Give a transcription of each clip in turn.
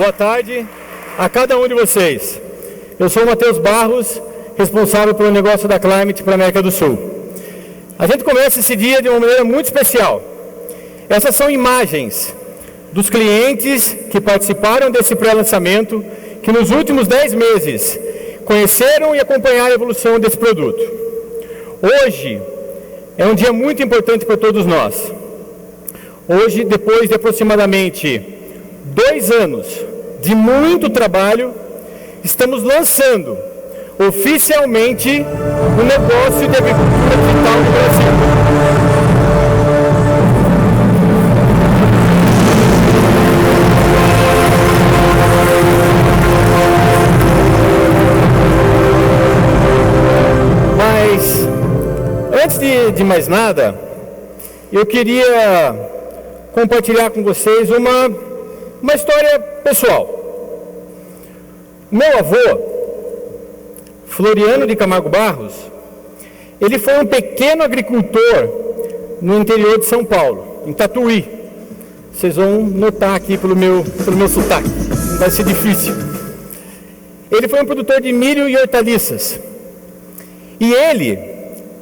Boa tarde a cada um de vocês. Eu sou o Matheus Barros, responsável pelo negócio da Climate para a América do Sul. A gente começa esse dia de uma maneira muito especial. Essas são imagens dos clientes que participaram desse pré-lançamento, que nos últimos 10 meses conheceram e acompanharam a evolução desse produto. Hoje é um dia muito importante para todos nós. Hoje, depois de aproximadamente 2 anos de muito trabalho, estamos lançando oficialmente o negócio de agricultura digital no Brasil. Mas, antes de mais nada, eu queria compartilhar com vocês uma história pessoal. Meu avô, Floriano de Camargo Barros, ele foi um pequeno agricultor no interior de São Paulo, em Tatuí. Vocês vão notar aqui pelo meu sotaque, não vai ser difícil. Ele foi um produtor de milho e hortaliças. E ele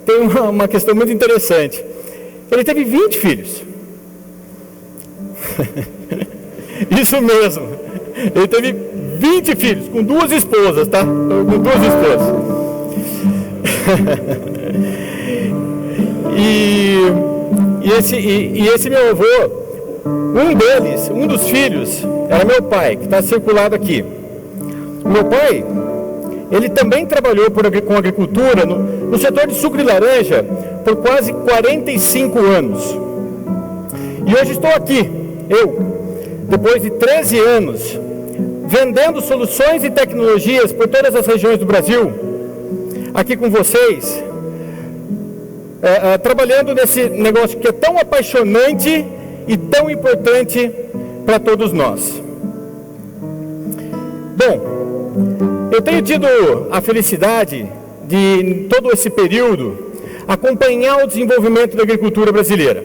tem uma questão muito interessante. Ele teve 20 filhos. Isso mesmo. Ele teve 20 filhos, com 2 esposas, tá? Com 2 esposas. e esse meu avô, um dos filhos, era meu pai, que está circulado aqui. O meu pai, ele também trabalhou com agricultura no setor de suco de laranja por quase 45 anos. E hoje estou aqui, depois de 13 anos, vendendo soluções e tecnologias por todas as regiões do Brasil, aqui com vocês, trabalhando nesse negócio que é tão apaixonante e tão importante para todos nós. Bom, eu tenho tido a felicidade de, em todo esse período, acompanhar o desenvolvimento da agricultura brasileira.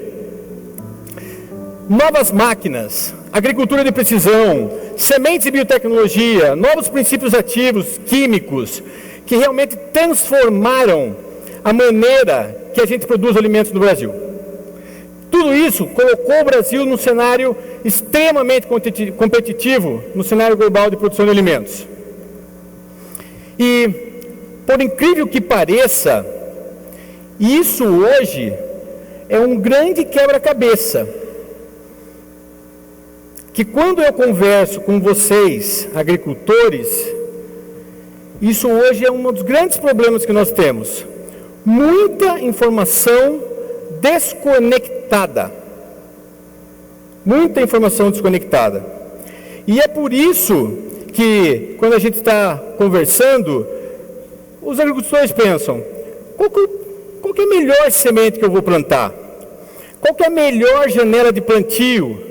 Novas máquinas, agricultura de precisão, sementes e biotecnologia, novos princípios ativos, químicos, que realmente transformaram a maneira que a gente produz alimentos no Brasil. Tudo isso colocou o Brasil num cenário extremamente competitivo, no cenário global de produção de alimentos. E, por incrível que pareça, isso hoje é um grande quebra-cabeça. Que quando eu converso com vocês, agricultores, isso hoje é um dos grandes problemas que nós temos. Muita informação desconectada. Muita informação desconectada. E é por isso que, quando a gente está conversando, os agricultores pensam, qual que é a melhor semente que eu vou plantar? Qual que é a melhor janela de plantio?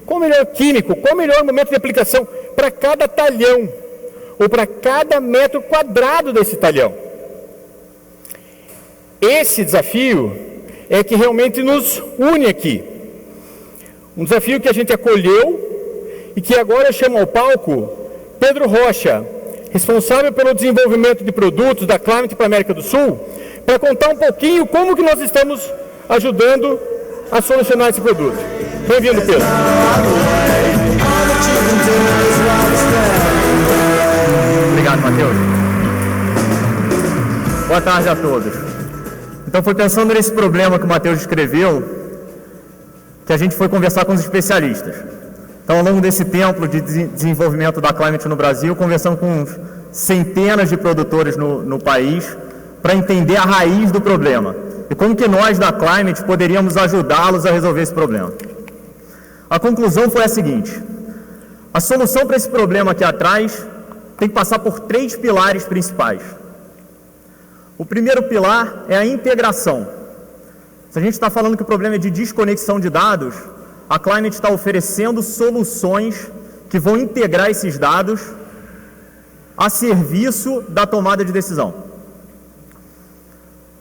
Qual o melhor químico? Qual o melhor momento de aplicação para cada talhão? Ou para cada metro quadrado desse talhão? Esse desafio é que realmente nos une aqui. Um desafio que a gente acolheu e que agora chama ao palco Pedro Rocha, responsável pelo desenvolvimento de produtos da Climate para a América do Sul, para contar um pouquinho como que nós estamos ajudando a solucionar esse produto. Bem-vindo, Pedro. Obrigado, Matheus. Boa tarde a todos. Então, foi pensando nesse problema que o Matheus descreveu, que a gente foi conversar com os especialistas. Então, ao longo desse tempo de desenvolvimento da Climate no Brasil, conversamos com centenas de produtores no país, para entender a raiz do problema. E como que nós, da Climate, poderíamos ajudá-los a resolver esse problema. A conclusão foi a seguinte: a solução para esse problema aqui atrás tem que passar por 3 pilares principais. O primeiro pilar é a integração. Se a gente está falando que o problema é de desconexão de dados, a Climate está oferecendo soluções que vão integrar esses dados a serviço da tomada de decisão.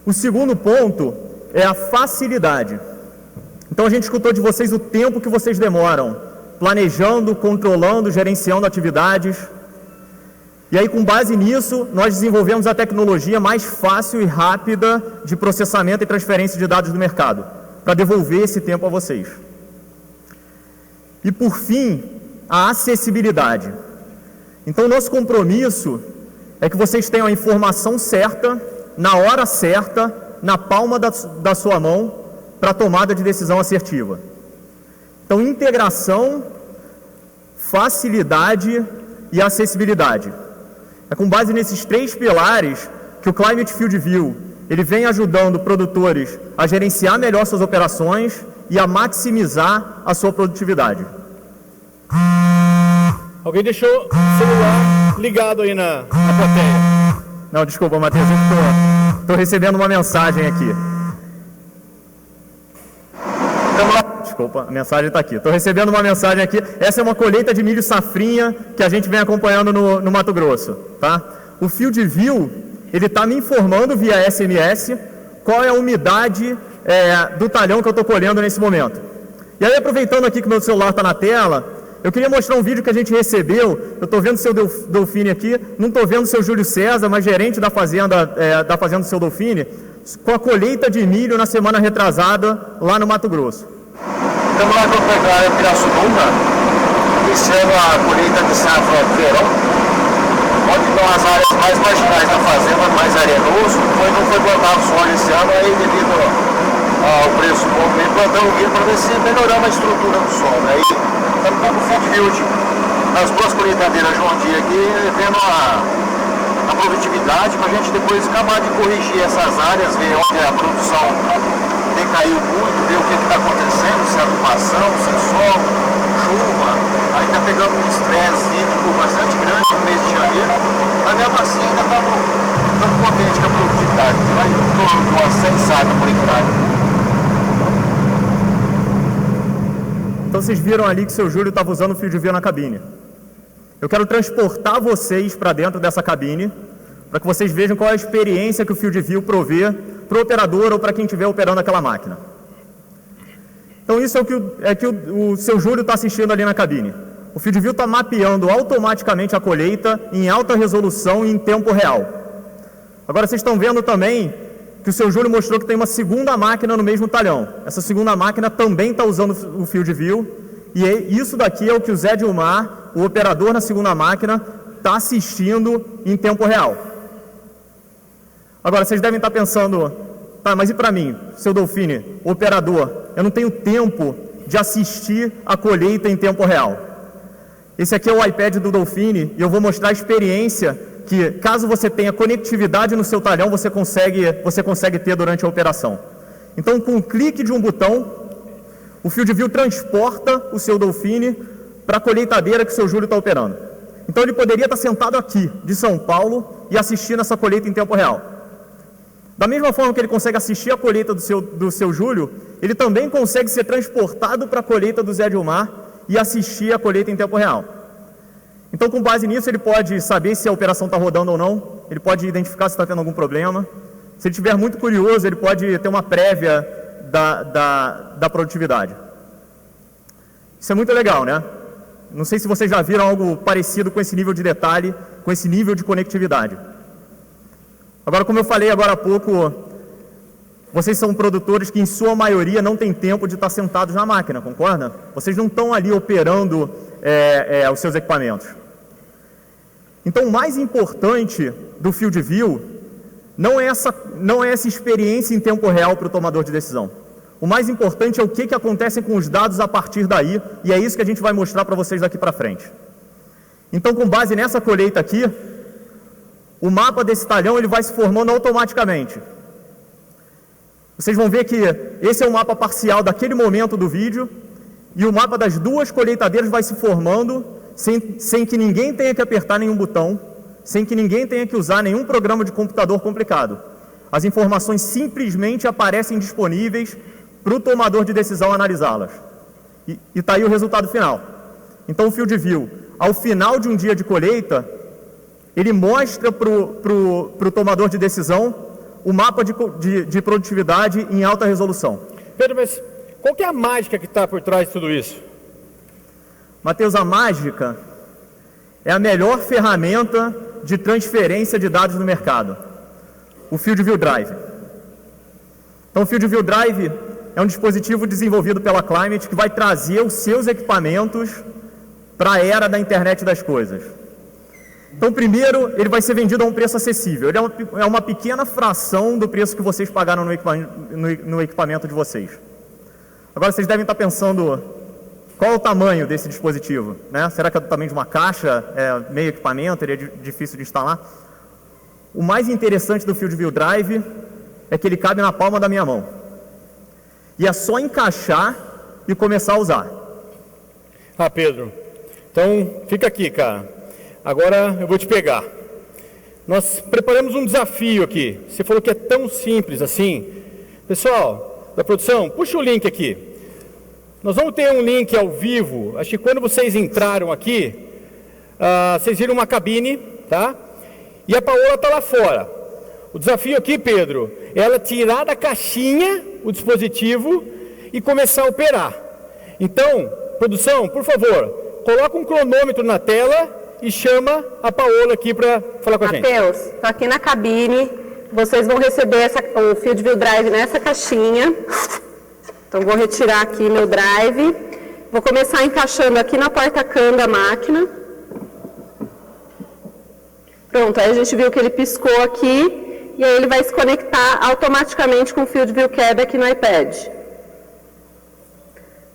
O segundo ponto é a facilidade. Então a gente escutou de vocês o tempo que vocês demoram planejando, controlando, gerenciando atividades. E aí, com base nisso, nós desenvolvemos a tecnologia mais fácil e rápida de processamento e transferência de dados do mercado, para devolver esse tempo a vocês. E, por fim, a acessibilidade. Então, nosso compromisso é que vocês tenham a informação certa, na hora certa, na palma da sua mão, para a tomada de decisão assertiva. Então, integração, facilidade e acessibilidade. É com base nesses 3 pilares que o Climate Field View ele vem ajudando produtores a gerenciar melhor suas operações e a maximizar a sua produtividade. Alguém deixou o celular ligado aí na plateia? Não, desculpa, Matheus, estou recebendo uma mensagem aqui. Desculpa, a mensagem está aqui. Estou recebendo uma mensagem aqui. Essa é uma colheita de milho safrinha que a gente vem acompanhando no Mato Grosso. Tá? O Field View, ele está me informando via SMS qual é a umidade do talhão que eu estou colhendo nesse momento. E aí, aproveitando aqui que meu celular está na tela, eu queria mostrar um vídeo que a gente recebeu. Eu estou vendo o seu Dolfini aqui, não estou vendo o seu Júlio César, mas gerente da fazenda do seu Dolfini, com a colheita de milho na semana retrasada lá no Mato Grosso. Estamos lá com a pecuária Pirassununga, iniciando a colheita de safra de verão, onde estão as áreas mais marginais da fazenda, mais arenoso, não foi plantado solo esse ano, aí devido ao preço bom, vem plantando milho para ver se melhorando a estrutura do solo. Aí estamos com o Field View, nas 2 colheitadeiras João Dia aqui, vendo a produtividade, para a gente depois acabar de corrigir essas áreas, ver onde a produção decaiu muito, ver o que está acontecendo, se é adubação, se é sol, chuva. Aí está pegando um estresse hídrico bastante grande no mês de janeiro, mas mesmo assim ainda estamos contentes com a produtividade, vai em torno de uma 100 sacas por hectare. Então vocês viram ali que o seu Júlio estava usando o Field View na cabine. Eu quero transportar vocês para dentro dessa cabine, para que vocês vejam qual é a experiência que o Field View provê para o operador ou para quem estiver operando aquela máquina. Então isso é o que o seu Júlio está assistindo ali na cabine. O Field View está mapeando automaticamente a colheita em alta resolução e em tempo real. Agora vocês estão vendo também que o seu Júlio mostrou que tem uma segunda máquina no mesmo talhão. Essa segunda máquina também está usando o Field View, e isso daqui é o que o Zé Dilmar, o operador na segunda máquina, está assistindo em tempo real. Agora, vocês devem estar pensando, tá, mas e para mim, seu Dolfini, operador, eu não tenho tempo de assistir a colheita em tempo real. Esse aqui é o iPad do Dolfini e eu vou mostrar a experiência que, caso você tenha conectividade no seu talhão, você consegue ter durante a operação. Então, com um clique de um botão, o Field View transporta o seu Dolfini para a colheitadeira que o seu Júlio está operando. Então, ele poderia estar sentado aqui, de São Paulo, e assistindo essa colheita em tempo real. Da mesma forma que ele consegue assistir a colheita do seu Júlio, ele também consegue ser transportado para a colheita do Zé Dilmar e assistir a colheita em tempo real. Então, com base nisso, ele pode saber se a operação está rodando ou não, ele pode identificar se está tendo algum problema. Se ele estiver muito curioso, ele pode ter uma prévia da produtividade. Isso é muito legal, né? Não sei se vocês já viram algo parecido com esse nível de detalhe, com esse nível de conectividade. Agora, como eu falei agora há pouco, vocês são produtores que, em sua maioria, não têm tempo de estar sentados na máquina, concorda? Vocês não estão ali operando os seus equipamentos. Então, o mais importante do Field View não é essa experiência em tempo real para o tomador de decisão. O mais importante é o que acontece com os dados a partir daí, e é isso que a gente vai mostrar para vocês daqui para frente. Então, com base nessa colheita aqui, o mapa desse talhão ele vai se formando automaticamente. Vocês vão ver que esse é o mapa parcial daquele momento do vídeo, e o mapa das 2 colheitadeiras vai se formando sem que ninguém tenha que apertar nenhum botão, sem que ninguém tenha que usar nenhum programa de computador complicado. As informações simplesmente aparecem disponíveis para o tomador de decisão analisá-las. E está aí o resultado final. Então, o Field View, ao final de um dia de colheita, ele mostra para o tomador de decisão o mapa de produtividade em alta resolução. Pedro, mas qual que é a mágica que está por trás de tudo isso? Matheus, a mágica é a melhor ferramenta de transferência de dados no mercado, o Field View Drive. Então, o Field View Drive é um dispositivo desenvolvido pela Climate que vai trazer os seus equipamentos para a era da internet das coisas. Então, primeiro, ele vai ser vendido a um preço acessível. Ele é uma pequena fração do preço que vocês pagaram no equipamento de vocês. Agora, vocês devem estar pensando, qual é o tamanho desse dispositivo? Né? Será que é do tamanho de uma caixa, meio equipamento, ele é difícil de instalar? O mais interessante do Field View Drive é que ele cabe na palma da minha mão. E é só encaixar e começar a usar. Ah, Pedro, então fica aqui, cara. Agora eu vou te pegar. Nós preparamos um desafio aqui. Você falou que é tão simples assim. Pessoal da produção, puxa o link aqui. Nós vamos ter um link ao vivo. Acho que quando vocês entraram aqui, vocês viram uma cabine, tá? E a Paola está lá fora. O desafio aqui, Pedro, é ela tirar da caixinha o dispositivo e começar a operar. Então, produção, por favor, coloca um cronômetro na tela e chama a Paola aqui para falar com a gente. Matheus, estou aqui na cabine, vocês vão receber o Field View Drive nessa caixinha. Então vou retirar aqui meu drive, vou começar encaixando aqui na porta-can da máquina. Pronto, aí a gente viu que ele piscou aqui, e aí ele vai se conectar automaticamente com o Field View Cab aqui no iPad.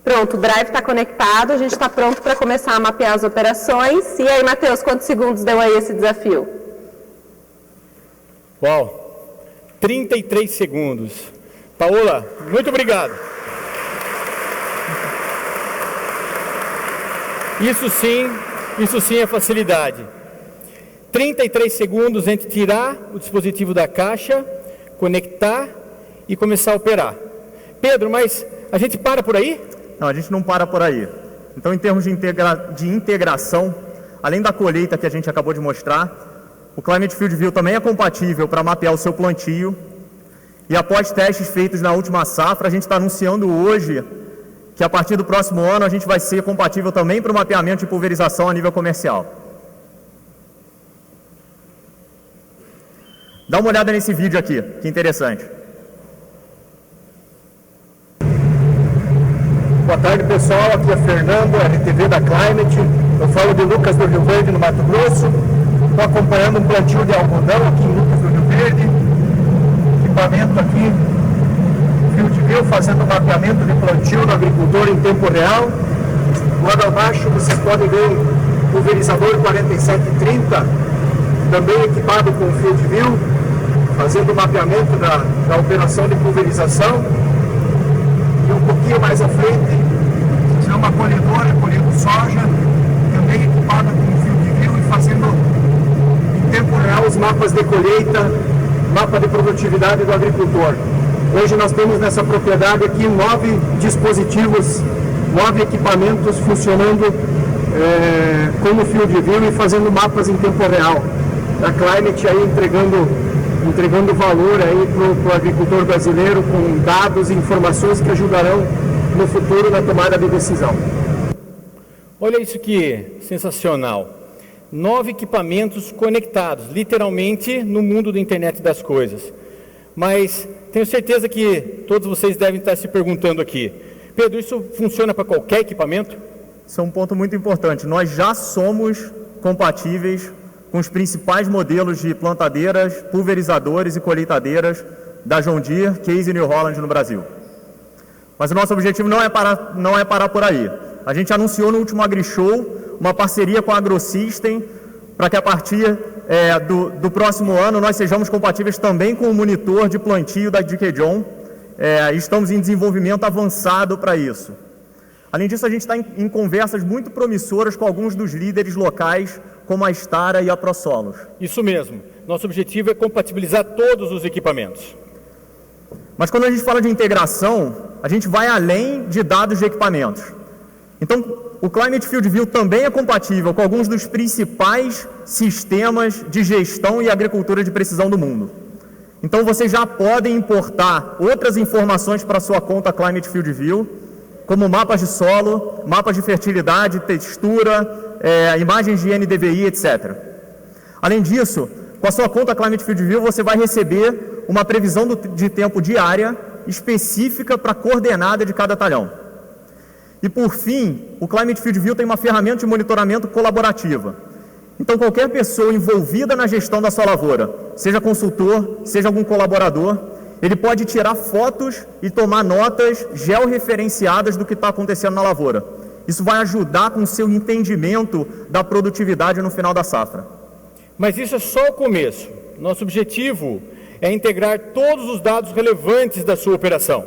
Pronto, o drive está conectado, a gente está pronto para começar a mapear as operações. E aí, Matheus, quantos segundos deu aí esse desafio? Uau, 33 segundos. Paola, muito obrigado. Isso sim é facilidade. 33 segundos entre tirar o dispositivo da caixa, conectar e começar a operar. Pedro, mas a gente para por aí? Não, a gente não para por aí. Então, em termos de integração, além da colheita que a gente acabou de mostrar, o Climate Field View também é compatível para mapear o seu plantio. E após testes feitos na última safra, a gente está anunciando hoje que a partir do próximo ano a gente vai ser compatível também para o mapeamento de pulverização a nível comercial. Dá uma olhada nesse vídeo aqui, que interessante. Boa tarde, pessoal. Aqui é Fernando, RTV da Climate. Eu falo de Lucas do Rio Verde, no Mato Grosso. Estou acompanhando um plantio de algodão aqui em Lucas do Rio Verde. Equipamento aqui, Field View, fazendo mapeamento de plantio do agricultor em tempo real. Logo abaixo vocês podem ver o pulverizador 4730, também equipado com Field View, fazendo o mapeamento da operação de pulverização. E um pouquinho mais à frente, é uma colhedora, colhendo soja, também equipada com Field View e fazendo em tempo real os mapas de colheita, mapa de produtividade do agricultor. Hoje nós temos nessa propriedade aqui 9 dispositivos, 9 equipamentos funcionando como Field View e fazendo mapas em tempo real. A Climate aí entregando valor aí para o agricultor brasileiro com dados e informações que ajudarão no futuro na tomada de decisão. Olha isso que sensacional. 9 equipamentos conectados, literalmente no mundo da internet das coisas. Mas tenho certeza que todos vocês devem estar se perguntando aqui: Pedro, isso funciona para qualquer equipamento? Isso é um ponto muito importante. Nós já somos compatíveis com os principais modelos de plantadeiras, pulverizadores e colheitadeiras da John Deere, Case e New Holland no Brasil. Mas o nosso objetivo não é parar por aí. A gente anunciou no último AgriShow uma parceria com a AgroSystem para que a partir do próximo ano nós sejamos compatíveis também com o monitor de plantio da DKJON. Estamos em desenvolvimento avançado para isso. Além disso, a gente está em conversas muito promissoras com alguns dos líderes locais, como a Stara e a ProSolos. Isso mesmo. Nosso objetivo é compatibilizar todos os equipamentos. Mas quando a gente fala de integração, a gente vai além de dados de equipamentos. Então, o Climate Field View também é compatível com alguns dos principais sistemas de gestão e agricultura de precisão do mundo. Então, vocês já podem importar outras informações para a sua conta Climate Field View como mapas de solo, mapas de fertilidade, textura, imagens de NDVI, etc. Além disso, com a sua conta Climate Field View, você vai receber uma previsão de tempo diária específica para a coordenada de cada talhão. E por fim, o Climate Field View tem uma ferramenta de monitoramento colaborativa. Então qualquer pessoa envolvida na gestão da sua lavoura, seja consultor, seja algum colaborador, ele pode tirar fotos e tomar notas georreferenciadas do que está acontecendo na lavoura. Isso vai ajudar com o seu entendimento da produtividade no final da safra. Mas isso é só o começo. Nosso objetivo é integrar todos os dados relevantes da sua operação.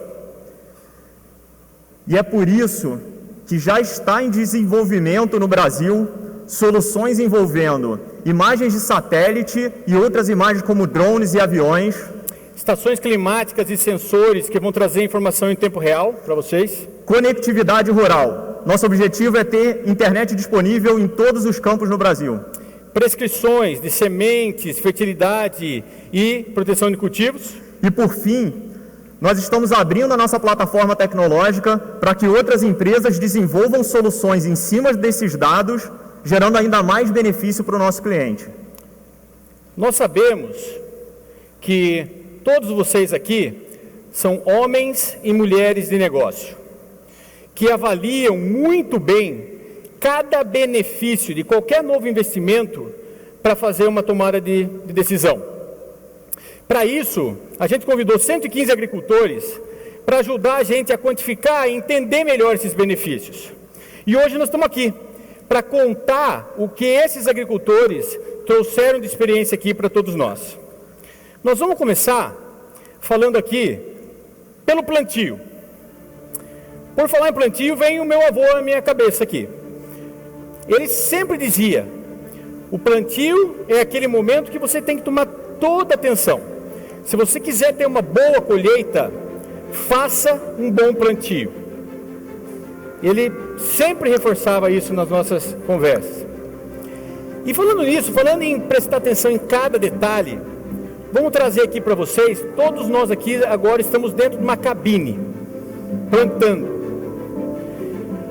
E é por isso que já está em desenvolvimento no Brasil soluções envolvendo imagens de satélite e outras imagens como drones e aviões, estações climáticas e sensores que vão trazer informação em tempo real para vocês. Conectividade rural. Nosso objetivo é ter internet disponível em todos os campos no Brasil. Prescrições de sementes, fertilidade e proteção de cultivos. E por fim, nós estamos abrindo a nossa plataforma tecnológica para que outras empresas desenvolvam soluções em cima desses dados, gerando ainda mais benefício para o nosso cliente. Nós sabemos que todos vocês aqui são homens e mulheres de negócio, que avaliam muito bem cada benefício de qualquer novo investimento para fazer uma tomada de decisão. Para isso, a gente convidou 115 agricultores para ajudar a gente a quantificar e entender melhor esses benefícios. E hoje nós estamos aqui para contar o que esses agricultores trouxeram de experiência aqui para todos nós. Nós vamos começar falando aqui pelo plantio. Por falar em plantio, vem o meu avô na minha cabeça aqui. Ele sempre dizia, o plantio é aquele momento que você tem que tomar toda atenção. Se você quiser ter uma boa colheita, faça um bom plantio. Ele sempre reforçava isso nas nossas conversas. E falando nisso, falando em prestar atenção em cada detalhe, vamos trazer aqui para vocês, todos nós aqui agora estamos dentro de uma cabine, plantando.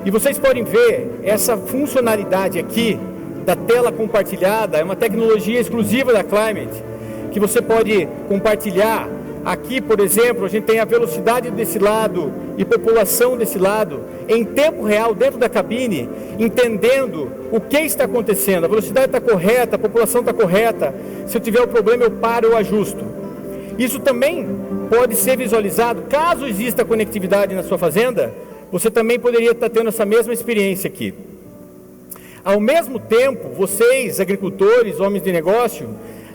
E vocês podem ver essa funcionalidade aqui, da tela compartilhada, é uma tecnologia exclusiva da Climate, que você pode compartilhar. Aqui, por exemplo, a gente tem a velocidade desse lado e população desse lado, em tempo real, dentro da cabine, entendendo o que está acontecendo. A velocidade está correta, a população está correta. Se eu tiver um problema, eu paro, eu ajusto. Isso também pode ser visualizado, caso exista conectividade na sua fazenda, você também poderia estar tendo essa mesma experiência aqui. Ao mesmo tempo, vocês, agricultores, homens de negócio,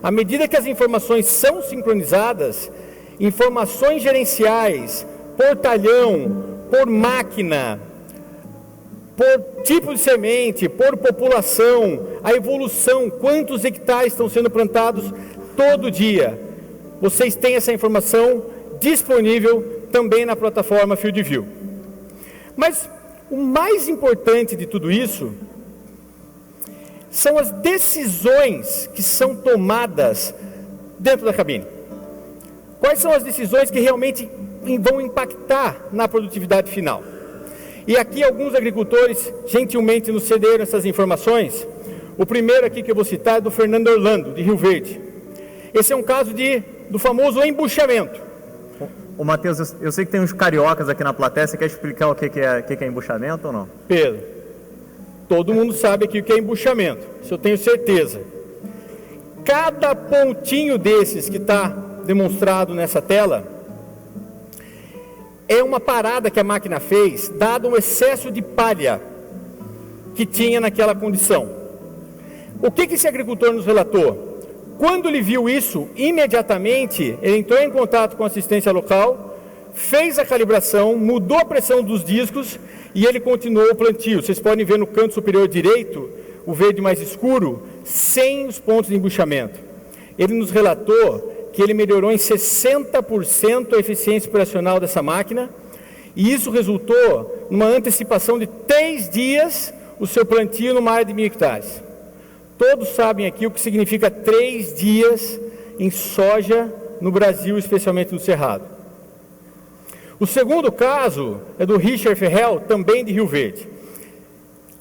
à medida que as informações são sincronizadas, informações gerenciais, por talhão, por máquina, por tipo de semente, por população, a evolução, quantos hectares estão sendo plantados todo dia. Vocês têm essa informação disponível também na plataforma Field View. Mas o mais importante de tudo isso são as decisões que são tomadas dentro da cabine. Quais são as decisões que realmente vão impactar na produtividade final? E aqui alguns agricultores gentilmente nos cederam essas informações. O primeiro aqui que eu vou citar é do Fernando Orlando, de Rio Verde. Esse é um caso do famoso embuchamento. Ô Matheus, eu sei que tem uns cariocas aqui na plateia, você quer explicar o que é embuchamento ou não? Pedro, todo mundo sabe aqui o que é embuchamento, isso eu tenho certeza. Cada pontinho desses que está demonstrado nessa tela é uma parada que a máquina fez, dado o excesso de palha que tinha naquela condição. O que esse agricultor nos relatou? Quando ele viu isso, imediatamente ele entrou em contato com a assistência local, fez a calibração, mudou a pressão dos discos e ele continuou o plantio. Vocês podem ver no canto superior direito, o verde mais escuro, sem os pontos de embuchamento. Ele nos relatou que ele melhorou em 60% a eficiência operacional dessa máquina e isso resultou numa antecipação de 3 dias o seu plantio numa área de 1.000 hectares. Todos sabem aqui o que significa 3 dias em soja no Brasil, especialmente no Cerrado. O segundo caso é do Richard Ferrell, também de Rio Verde.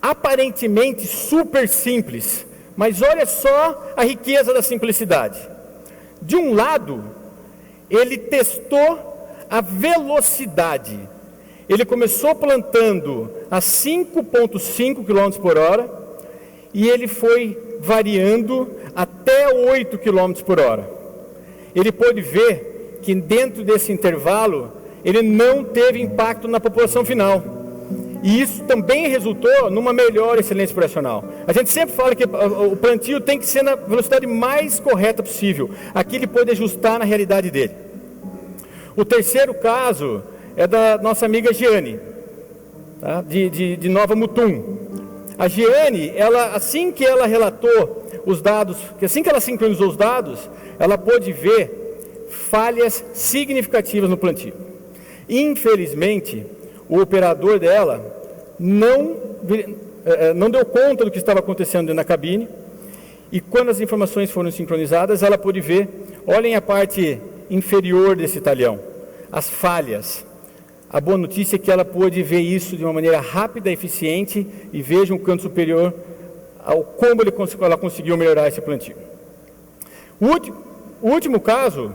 Aparentemente super simples, mas olha só a riqueza da simplicidade. De um lado, ele testou a velocidade. Ele começou plantando a 5,5 km por hora e ele foi variando até 8 km por hora. Ele pôde ver que dentro desse intervalo ele não teve impacto na população final. E isso também resultou numa melhor excelência operacional. A gente sempre fala que o plantio tem que ser na velocidade mais correta possível. Aqui ele pôde ajustar na realidade dele. O terceiro caso é da nossa amiga Giane, tá? de Nova Mutum. A Giane, assim que ela relatou os dados, assim que ela sincronizou os dados, ela pôde ver falhas significativas no plantio. Infelizmente, o operador dela não deu conta do que estava acontecendo dentro da cabine, e quando as informações foram sincronizadas, ela pôde ver, olhem a parte inferior desse talhão, as falhas. A boa notícia é que ela pôde ver isso de uma maneira rápida e eficiente, e veja um canto superior ao como ela conseguiu melhorar esse plantio. O último caso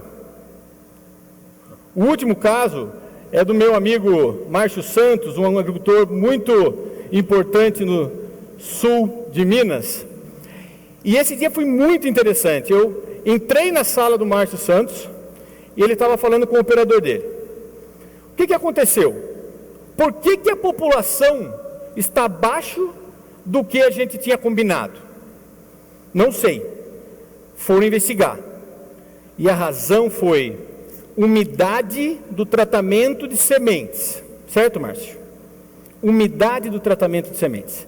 é do meu amigo Márcio Santos, um agricultor muito importante no sul de Minas. E esse dia foi muito interessante. Eu entrei na sala do Márcio Santos e ele estava falando com o operador dele. O que aconteceu? Por que a população está abaixo do que a gente tinha combinado? Não sei. Foram investigar. E a razão foi umidade do tratamento de sementes. Certo, Márcio? Umidade do tratamento de sementes.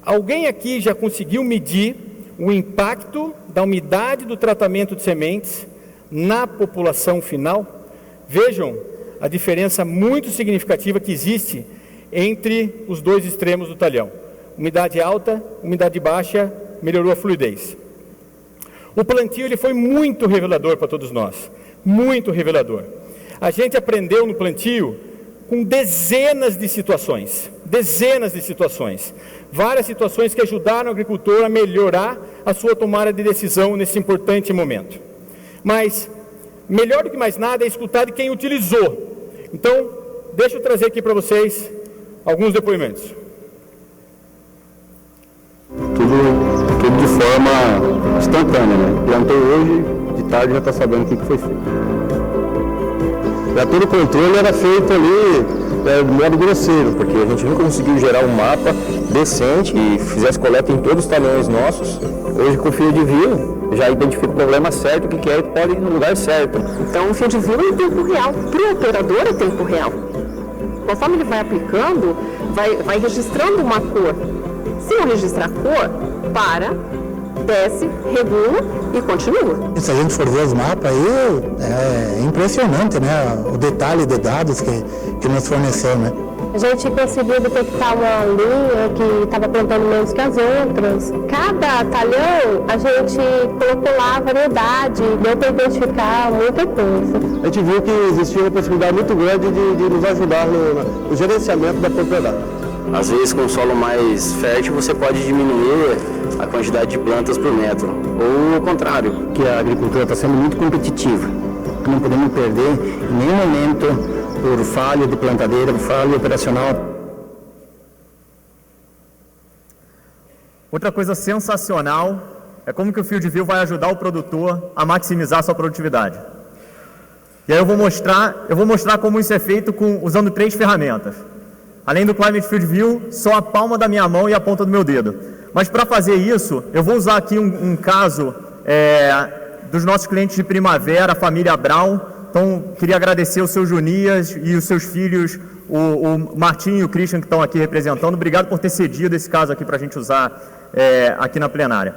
Alguém aqui já conseguiu medir o impacto da umidade do tratamento de sementes na população final? Vejam a diferença muito significativa que existe entre os dois extremos do talhão. Umidade alta, umidade baixa, melhorou a fluidez. O plantio ele foi muito revelador para todos nós, muito revelador. A gente aprendeu no plantio com dezenas de situações, várias situações que ajudaram o agricultor a melhorar a sua tomada de decisão nesse importante momento. Mas, melhor do que mais nada, é escutar de quem utilizou. Então, deixa eu trazer aqui para vocês alguns depoimentos. Tudo de forma instantânea, né? Plantou hoje, de tarde já está sabendo o que foi feito. Já todo o controle era feito ali de modo grosseiro, porque a gente nunca conseguiu gerar um mapa decente e fizesse coleta em todos os talhões nossos. Hoje, com o Field View, já identifica o problema certo, o que é e pode ir no lugar certo. Então, o Field View é em tempo real, para o operador é tempo real. Conforme ele vai aplicando, vai registrando uma cor. Se não registrar cor, para, desce, regula e continua. Se a gente for ver os mapas aí, é impressionante, né? O detalhe de dados que nos forneceu, né? A gente conseguiu detectar uma linha que estava plantando menos que as outras. Cada talhão, a gente colocou lá a variedade, deu para identificar muita coisa. A gente viu que existia uma possibilidade muito grande de nos ajudar no gerenciamento da propriedade. Às vezes, com solo mais fértil, você pode diminuir a quantidade de plantas por metro. Ou o contrário. Que a agricultura está sendo muito competitiva. Não podemos perder em nenhum momento por falha de plantadeira, por falha operacional. Outra coisa sensacional é como que o Field View vai ajudar o produtor a maximizar sua produtividade. E aí eu vou mostrar como isso é feito usando 3 ferramentas. Além do Climate Field View, só a palma da minha mão e a ponta do meu dedo. Mas para fazer isso, eu vou usar aqui um caso dos nossos clientes de primavera, a família Brown. Então, queria agradecer o seu Junias e os seus filhos, o Martim e o Christian, que estão aqui representando. Obrigado por ter cedido esse caso aqui para a gente usar aqui na plenária.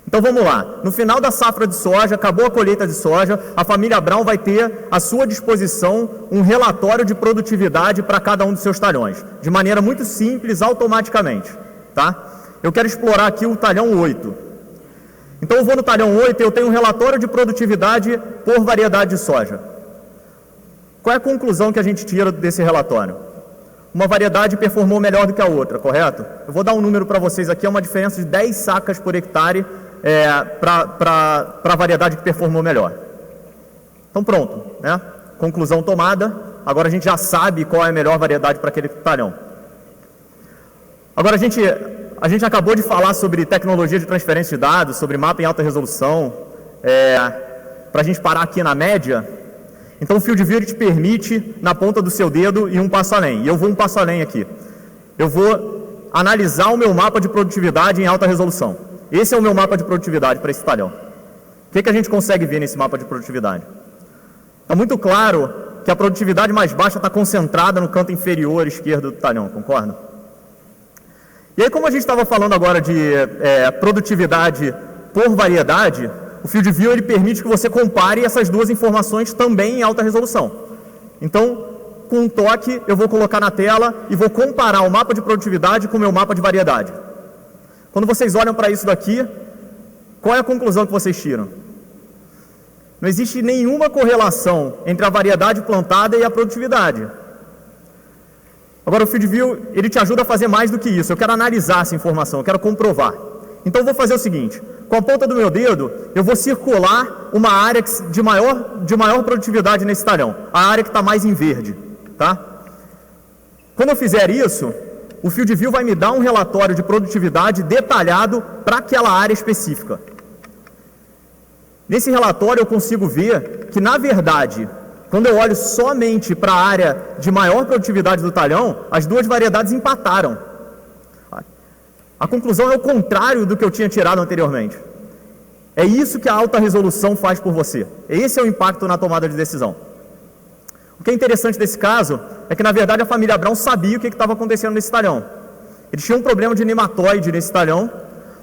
Então, vamos lá. No final da safra de soja, acabou a colheita de soja, a família Brown vai ter à sua disposição um relatório de produtividade para cada um dos seus talhões, de maneira muito simples, automaticamente. Tá? Eu quero explorar aqui o talhão 8. Então eu vou no talhão 8 e eu tenho um relatório de produtividade por variedade de soja. Qual é a conclusão que a gente tira desse relatório? Uma variedade performou melhor do que a outra, correto? Eu vou dar um número para vocês aqui, é uma diferença de 10 sacas por hectare para a variedade que performou melhor. Então pronto, né? Conclusão tomada, agora a gente já sabe qual é a melhor variedade para aquele talhão. Agora a gente acabou de falar sobre tecnologia de transferência de dados, sobre mapa em alta resolução, para a gente parar aqui na média. Então o Field View te permite, na ponta do seu dedo, ir um passo além. E eu vou um passo além aqui. Eu vou analisar o meu mapa de produtividade em alta resolução. Esse é o meu mapa de produtividade para esse talhão. O que a gente consegue ver nesse mapa de produtividade? Está muito claro que a produtividade mais baixa está concentrada no canto inferior esquerdo do talhão, concorda? E aí, como a gente estava falando agora de produtividade por variedade, o Field View ele permite que você compare essas duas informações também em alta resolução. Então, com um toque, eu vou colocar na tela e vou comparar o mapa de produtividade com o meu mapa de variedade. Quando vocês olham para isso daqui, qual é a conclusão que vocês tiram? Não existe nenhuma correlação entre a variedade plantada e a produtividade. Agora, o Field View ele te ajuda a fazer mais do que isso. Eu quero analisar essa informação, eu quero comprovar. Então, eu vou fazer o seguinte. Com a ponta do meu dedo, eu vou circular uma área de maior produtividade nesse talhão. A área que está mais em verde. Tá? Quando eu fizer isso, o Field View vai me dar um relatório de produtividade detalhado para aquela área específica. Nesse relatório eu consigo ver que, na verdade, quando eu olho somente para a área de maior produtividade do talhão, as duas variedades empataram. A conclusão é o contrário do que eu tinha tirado anteriormente. É isso que a alta resolução faz por você. Esse é o impacto na tomada de decisão. O que é interessante desse caso é que, na verdade, a família Brown sabia o que estava acontecendo nesse talhão. Eles tinham um problema de nematóide nesse talhão.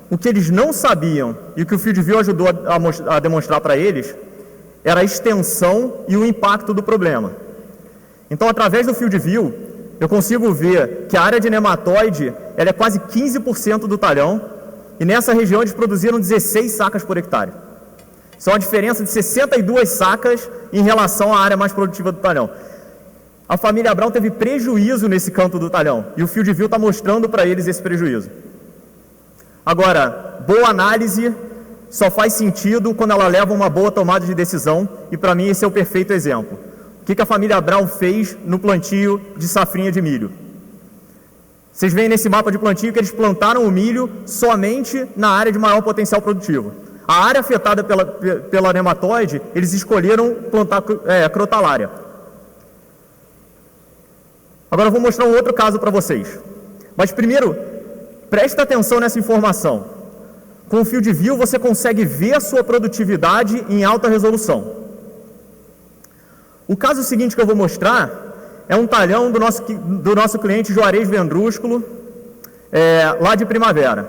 O que eles não sabiam, e o que o Field View ajudou a demonstrar para eles, era a extensão e o impacto do problema. Então, através do Field View, eu consigo ver que a área de nematóide ela é quase 15% do talhão, e nessa região eles produziram 16 sacas por hectare. Isso é uma diferença de 62 sacas em relação à área mais produtiva do talhão. A família Brown teve prejuízo nesse canto do talhão, e o Field View está mostrando para eles esse prejuízo. Agora, boa análise só faz sentido quando ela leva uma boa tomada de decisão, e para mim esse é o perfeito exemplo. O que a família Brown fez no plantio de safrinha de milho? Vocês veem nesse mapa de plantio que eles plantaram o milho somente na área de maior potencial produtivo. A área afetada pela nematóide, eles escolheram plantar crotalária. Agora eu vou mostrar um outro caso para vocês. Mas primeiro, presta atenção nessa informação. Com o Field View você consegue ver a sua produtividade em alta resolução. O caso seguinte que eu vou mostrar é um talhão do nosso cliente Juarez Vendrúsculo, lá de Primavera.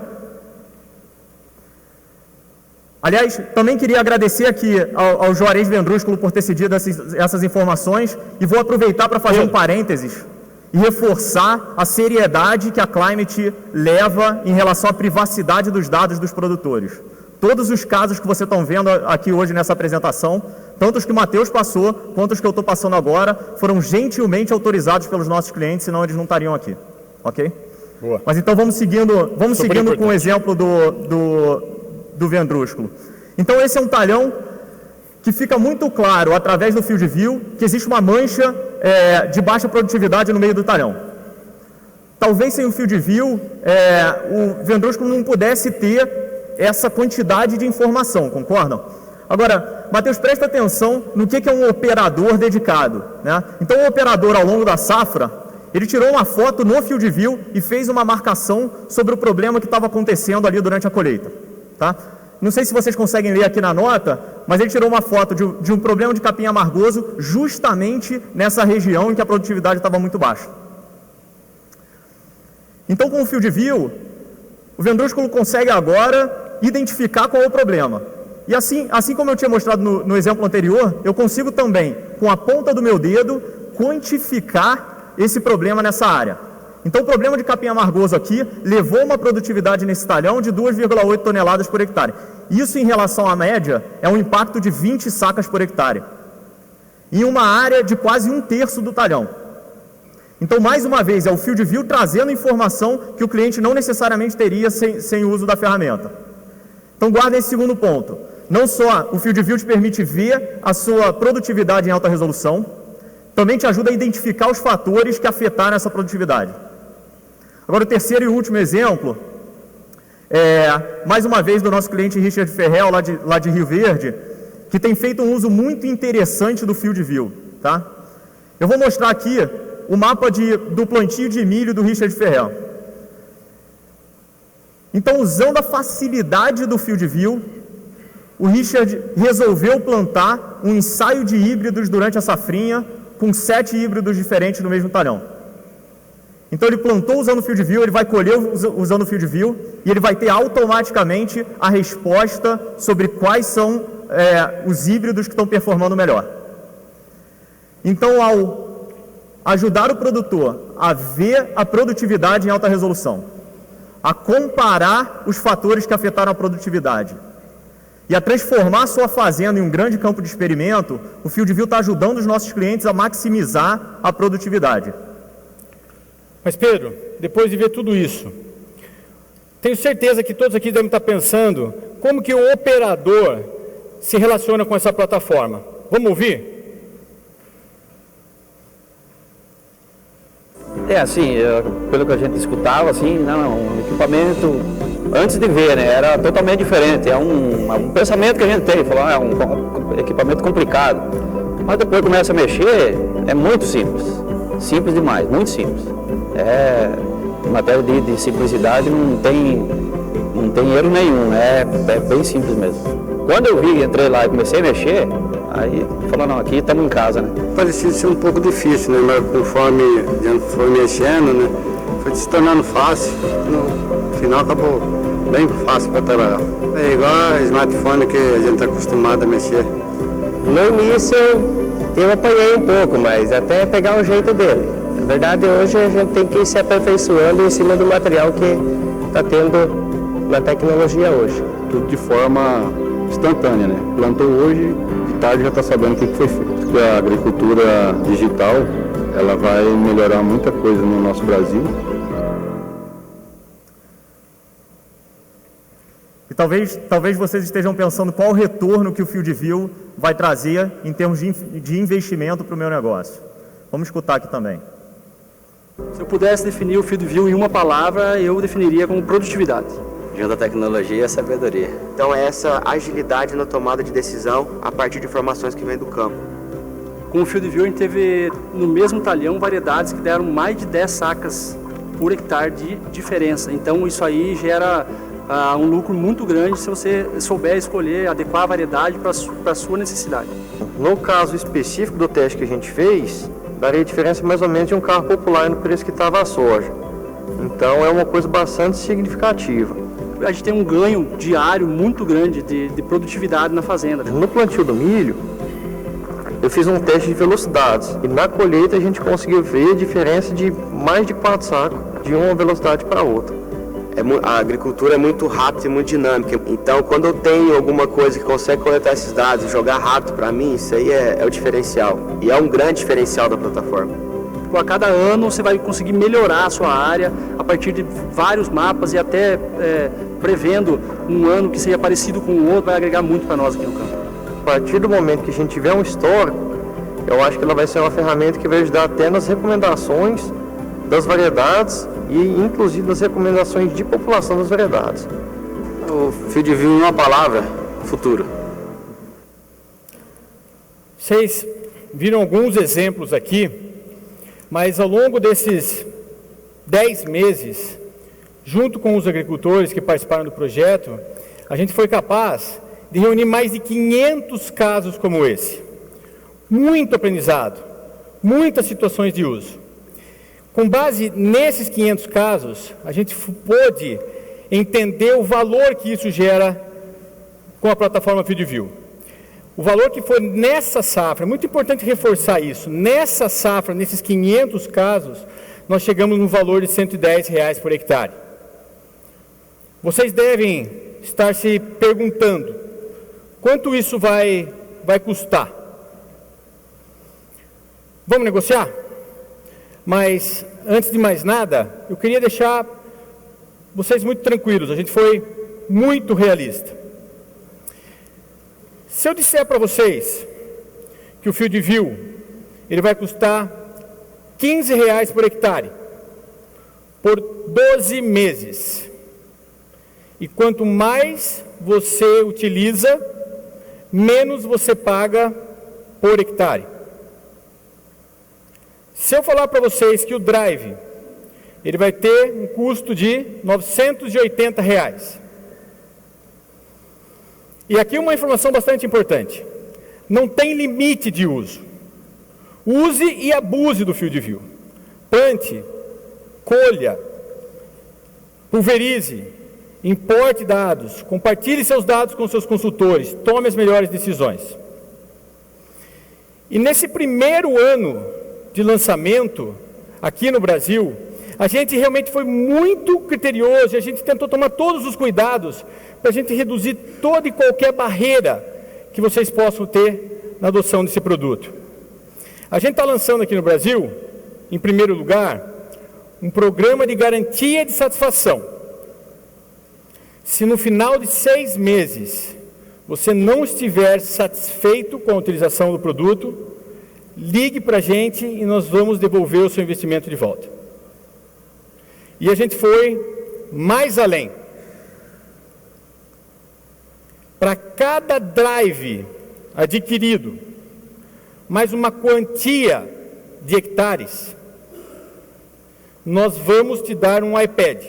Aliás, também queria agradecer aqui ao Juarez Vendrúsculo por ter cedido essas informações, e vou aproveitar para fazer um parênteses e reforçar a seriedade que a Climate leva em relação à privacidade dos dados dos produtores. Todos os casos que vocês estão vendo aqui hoje nessa apresentação, tanto os que o Matheus passou, quanto os que eu estou passando agora, foram gentilmente autorizados pelos nossos clientes, senão eles não estariam aqui. Ok? Boa. Mas então vamos seguindo com o exemplo do Vendrúsculo. Então esse é um talhão que fica muito claro, através do Field View, que existe uma mancha de baixa produtividade no meio do talhão. Talvez sem o Field View, o Vendrúsculo não pudesse ter essa quantidade de informação, concordam? Agora, Matheus, presta atenção no que é um operador dedicado, né? Então, o operador, ao longo da safra, ele tirou uma foto no Field View e fez uma marcação sobre o problema que estava acontecendo ali durante a colheita, tá? Não sei se vocês conseguem ler aqui na nota, mas ele tirou uma foto de um problema de capim amargoso justamente nessa região em que a produtividade estava muito baixa. Então, com o Field View, o Vendrúsculo consegue agora identificar qual é o problema. E assim como eu tinha mostrado no exemplo anterior, eu consigo também, com a ponta do meu dedo, quantificar esse problema nessa área. Então, o problema de capim amargoso aqui levou uma produtividade nesse talhão de 2,8 toneladas por hectare. Isso, em relação à média, é um impacto de 20 sacas por hectare. em uma área de quase 1/3 do talhão. Então, mais uma vez, é o Field View trazendo informação que o cliente não necessariamente teria sem o uso da ferramenta. Então, guarda esse segundo ponto. Não só o Field View te permite ver a sua produtividade em alta resolução, também te ajuda a identificar os fatores que afetaram essa produtividade. Agora, o terceiro e último exemplo, mais uma vez, do nosso cliente Richard Ferrell, lá de Rio Verde, que tem feito um uso muito interessante do Field View. Tá? Eu vou mostrar aqui o mapa do plantio de milho do Richard Ferrell. Então, usando a facilidade do Field View, o Richard resolveu plantar um ensaio de híbridos durante a safrinha, com 7 híbridos diferentes no mesmo talhão. Então ele plantou usando o Field View, ele vai colher usando o Field View, e ele vai ter automaticamente a resposta sobre quais são os híbridos que estão performando melhor. Então, ao ajudar o produtor a ver a produtividade em alta resolução, a comparar os fatores que afetaram a produtividade e a transformar a sua fazenda em um grande campo de experimento, o Field View está ajudando os nossos clientes a maximizar a produtividade. Mas Pedro, depois de ver tudo isso, tenho certeza que todos aqui devem estar pensando como que o operador se relaciona com essa plataforma. Vamos ouvir? Assim, pelo que a gente escutava, assim, um equipamento, antes de ver, né, era totalmente diferente. É um pensamento que a gente tem, falar, é um equipamento complicado. Mas depois começa a mexer, é muito simples. Simples demais, muito simples. Em matéria de simplicidade não tem erro nenhum, é bem simples mesmo. Quando eu entrei lá e comecei a mexer, aí falou, não, aqui estamos em casa, né? Parecia ser um pouco difícil, né? Mas conforme a gente foi mexendo, né? Foi se tornando fácil. No final acabou bem fácil para trabalhar. É igual smartphone que a gente está acostumado a mexer. No início eu apanhei um pouco, mas até pegar o jeito dele. Na verdade, hoje a gente tem que ir se aperfeiçoando em cima do material que está tendo na tecnologia hoje. Tudo de forma instantânea, né? Plantou hoje, de tarde já está sabendo o que foi feito. Porque a agricultura digital, ela vai melhorar muita coisa no nosso Brasil. E talvez vocês estejam pensando qual o retorno que o Field View vai trazer em termos de investimento para o meu negócio. Vamos escutar aqui também. Se eu pudesse definir o Field View em uma palavra, eu definiria como produtividade. Junto à tecnologia e a sabedoria. Então é essa agilidade na tomada de decisão a partir de informações que vêm do campo. Com o Field View a gente teve no mesmo talhão variedades que deram mais de 10 sacas por hectare de diferença. Então isso aí gera um lucro muito grande se você souber escolher, adequar a variedade para a sua necessidade. No caso específico do teste que a gente fez, daria diferença mais ou menos de um carro popular no preço que estava a soja. Então é uma coisa bastante significativa. A gente tem um ganho diário muito grande de produtividade na fazenda. No plantio do milho, eu fiz um teste de velocidades e na colheita a gente conseguiu ver a diferença de mais de 4 sacos de uma velocidade para outra. A agricultura é muito rápida e muito dinâmica, então quando eu tenho alguma coisa que consegue coletar esses dados e jogar rápido para mim, isso aí é o diferencial, e é um grande diferencial da plataforma. A cada ano você vai conseguir melhorar a sua área a partir de vários mapas e até prevendo um ano que seja parecido com o outro, vai agregar muito para nós aqui no campo. A partir do momento que a gente tiver um histórico, eu acho que ela vai ser uma ferramenta que vai ajudar até nas recomendações das variedades e inclusive nas recomendações de população das variedades. O Field View em uma palavra, futuro. Vocês viram alguns exemplos aqui, mas ao longo desses 10 meses, junto com os agricultores que participaram do projeto, a gente foi capaz de reunir mais de 500 casos como esse. Muito aprendizado, muitas situações de uso. Com base nesses 500 casos, a gente pôde entender o valor que isso gera com a plataforma Field View. O valor que foi nessa safra, é muito importante reforçar isso, nessa safra, nesses 500 casos, nós chegamos no valor de R$110 por hectare. Vocês devem estar se perguntando, quanto isso vai custar? Vamos negociar? Mas, antes de mais nada, eu queria deixar vocês muito tranquilos. A gente foi muito realista. Se eu disser para vocês que o FieldView ele vai custar R$15 por hectare, por 12 meses, e quanto mais você utiliza, menos você paga por hectare. Se eu falar para vocês que o Drive ele vai ter um custo de R$980. E aqui uma informação bastante importante. Não tem limite de uso. Use e abuse do FieldView. Plante, colha, pulverize, importe dados, compartilhe seus dados com seus consultores, tome as melhores decisões. E nesse primeiro ano de lançamento aqui no Brasil, a gente realmente foi muito criterioso, a gente tentou tomar todos os cuidados para a gente reduzir toda e qualquer barreira que vocês possam ter na adoção desse produto. A gente está lançando aqui no Brasil, em primeiro lugar, um programa de garantia de satisfação. Se no final de 6 meses você não estiver satisfeito com a utilização do produto, ligue para a gente e nós vamos devolver o seu investimento de volta. E a gente foi mais além. Para cada drive adquirido, mais uma quantia de hectares, nós vamos te dar um iPad.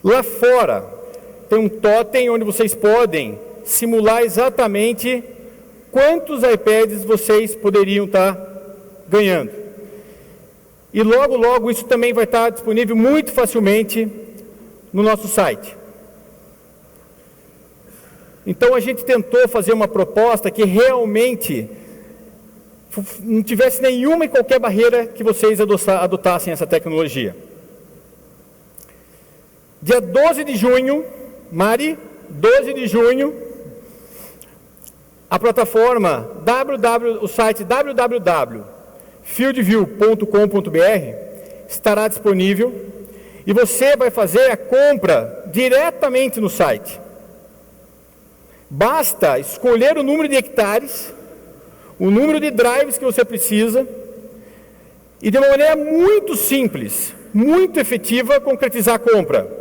Lá fora tem um totem onde vocês podem simular exatamente quantos iPads vocês poderiam estar ganhando. E logo, logo isso também vai estar disponível muito facilmente no nosso site. Então a gente tentou fazer uma proposta que realmente não tivesse nenhuma e qualquer barreira que vocês adotassem essa tecnologia. Dia 12 de junho, Mari, 12 de junho, a plataforma o site www.fieldview.com.br estará disponível e você vai fazer a compra diretamente no site. Basta escolher o número de hectares, o número de drives que você precisa e de uma maneira muito simples, muito efetiva, concretizar a compra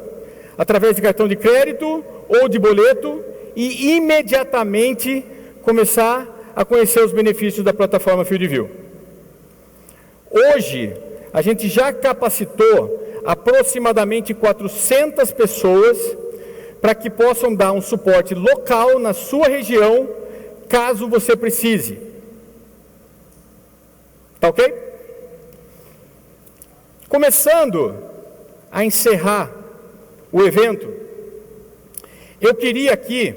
através de cartão de crédito ou de boleto e imediatamente começar a conhecer os benefícios da plataforma FieldView. Hoje, a gente já capacitou aproximadamente 400 pessoas para que possam dar um suporte local na sua região, caso você precise. Tá ok? Começando a encerrar o evento, eu queria aqui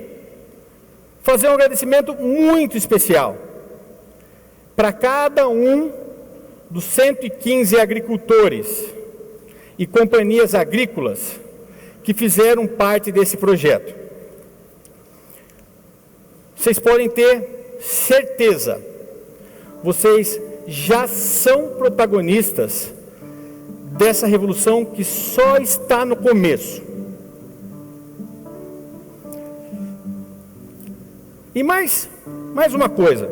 fazer um agradecimento muito especial para cada um dos 115 agricultores e companhias agrícolas que fizeram parte desse projeto. Vocês podem ter certeza, vocês já são protagonistas dessa revolução que só está no começo. E mais uma coisa,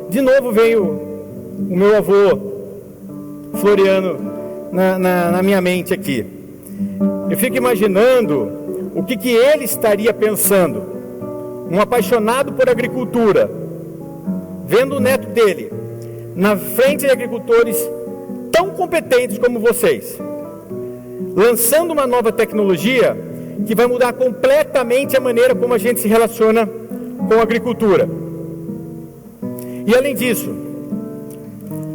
de novo veio o meu avô Floriano na minha mente aqui. Eu fico imaginando o que ele estaria pensando, um apaixonado por agricultura, vendo o neto dele na frente de agricultores tão competentes como vocês, lançando uma nova tecnologia que vai mudar completamente a maneira como a gente se relaciona com a agricultura. E além disso,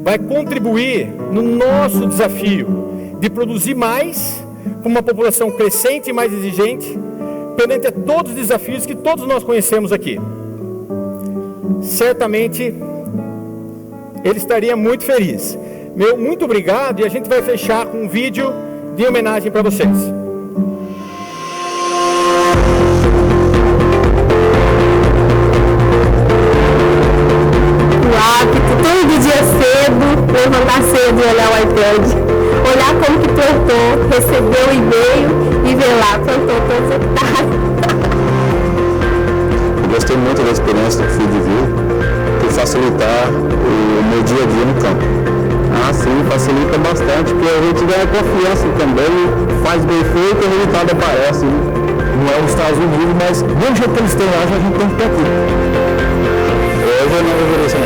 vai contribuir no nosso desafio de produzir mais com uma população crescente e mais exigente perante a todos os desafios que todos nós conhecemos aqui. Certamente ele estaria muito feliz. Meu muito obrigado, e a gente vai fechar com um vídeo de homenagem para vocês. O hábito todo dia grande. Olhar como que plantou, receber o e-mail e ver lá, plantou todos os hectares. Eu gostei muito da experiência do Field View por facilitar o meu dia a dia no campo. Ah, sim, facilita bastante, porque a gente ganha confiança também, faz bem feito e o resultado aparece. Não é os Estados Unidos, mas do jeito que eles têm lá, a gente tem que ter aqui. Hoje é nova evolução.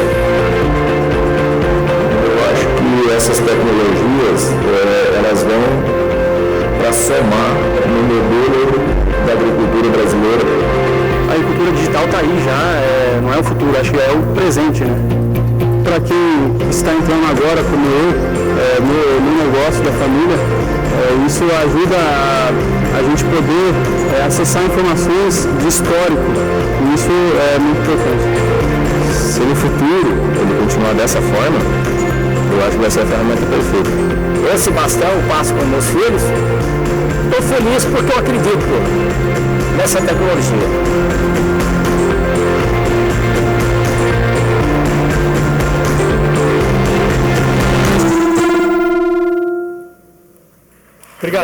Eu acho que essas tecnologias, elas vão para somar no modelo da agricultura brasileira. A agricultura digital está aí já, não é o futuro, acho que é o presente, né? Para quem está entrando agora, como eu, no negócio da família, isso ajuda a gente poder acessar informações de histórico, e isso é muito importante. Se no futuro ele continuar dessa forma, eu acho que vai ser a ferramenta perfeita. Esse bastão eu passo para meus filhos, estou feliz porque eu acredito nessa tecnologia.